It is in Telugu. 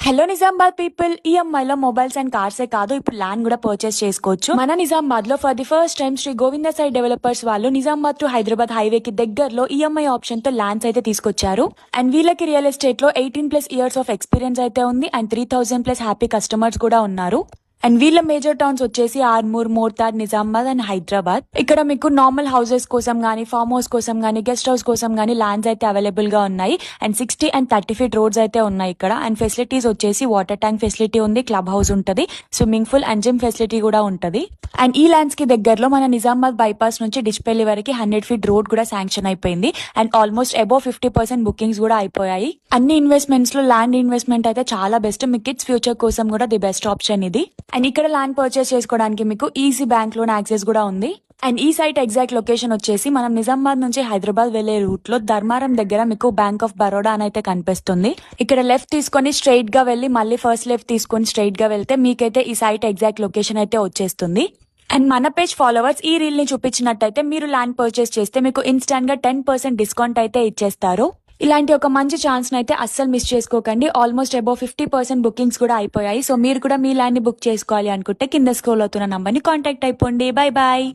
హలో నిజామాబాద్ పీపుల్, ఈఎంఐలో మొబైల్స్ అండ్ కార్సే కాదు, ఇప్పుడు ల్యాండ్ కూడా పర్చేస్ చేసుకోవచ్చు. మన నిజామాబాద్ లో for the first time Sri Govinda Sai developers వాళ్ళు నిజామాబాద్ టు హైదరాబాద్ హైవే కి దగ్గరలో ఈఎంఐ ఆప్షన్ తో ల్యాండ్స్ అయితే తీసుకొచ్చారు. అండ్ వీళ్ళకి రియల్ ఎస్టేట్ లో 18+ ఇయర్స్ ఆఫ్ ఎక్స్పీరియన్స్ అయితే ఉంది. అండ్ 3000+ హ్యాపీ కస్టమర్స్ కూడా ఉన్నారు. అండ్ వీళ్ళ మేజర్ టౌన్స్ వచ్చేసి ఆర్మూర్, మోర్తాడ్, నిజామాబాద్ అండ్ హైదరాబాద్. ఇక్కడ మీకు నార్మల్ హౌసెస్ కోసం గానీ, ఫార్మ్ హౌస్ కోసం గానీ, గెస్ట్ హౌస్ కోసం గానీ ల్యాండ్స్ అయితే అవైలబుల్ గా ఉన్నాయి. అండ్ 60 and 30 feet రోడ్స్ అయితే ఉన్నాయి ఇక్కడ. అండ్ ఫెసిలిటీస్ వచ్చేసి వాటర్ ట్యాంక్ ఫెసిలిటీ ఉంది, క్లబ్ హౌస్ ఉంటది, swimming pool and gym facility కూడా ఉంటది. అండ్ ఈ ల్యాండ్స్ కి దగ్గరలో మన నిజామాబాద్ బైపాస్ నుంచి డిచ్పల్లి వరకు 100 feet రోడ్ కూడా శాంక్షన్ అయిపోయింది. అండ్ ఆల్మోస్ట్ అబౌవ్ 50% బుకింగ్స్ కూడా అయిపోయాయి. అన్ని ఇన్వెస్ట్మెంట్స్ లో ల్యాండ్ ఇన్వెస్ట్మెంట్ అయితే చాలా బెస్ట్. మీ కిడ్స్ ఫ్యూచర్ కోసం కూడా ది బెస్ట్ ఆప్షన్ ఇది. అండ్ ఇక్కడ ల్యాండ్ పర్చేస్ చేసుకోవడానికి మీకు ఈజీ బ్యాంక్ లోన్ యాక్సెస్ కూడా ఉంది. అండ్ ఈ సైట్ ఎగ్జాక్ట్ లొకేషన్ వచ్చేసి మనం నిజామాబాద్ నుంచి హైదరాబాద్ వెళ్లే రూట్ లో ధర్మారం దగ్గర మీకు బ్యాంక్ ఆఫ్ బరోడా అని అయితే కనిపిస్తుంది. ఇక్కడ లెఫ్ట్ తీసుకొని స్ట్రైట్ గా వెళ్లి మళ్ళీ ఫస్ట్ లెఫ్ట్ తీసుకొని స్ట్రైట్ గా వెళ్తే మీకైతే ఈ సైట్ ఎగ్జాక్ట్ లొకేషన్ అయితే వచ్చేస్తుంది. అండ్ మన పేజ్ ఫాలోవర్స్ ఈ రీల్ ని చూపించినట్టయితే మీరు ల్యాండ్ పర్చేస్ చేస్తే మీకు ఇన్స్టాంట్ గా 10% డిస్కౌంట్ అయితే ఇచ్చేస్తారు. ఇలాంటి ఒక మంచి ఛాన్స్ అయితే అస్సలు మిస్ చేసుకోకండి. ఆల్మోస్ట్ అబౌవ్ 50% బుకింగ్స్ కూడా అయిపోయాయి. సో మీరు కూడా మీ ల్యాండ్ ని బుక్ చేసుకోవాలి అనుకుంటే కింద స్క్రోల్ అవుతున్న నంబర్ ని కాంటాక్ట్ అయిపోండి. Bye bye.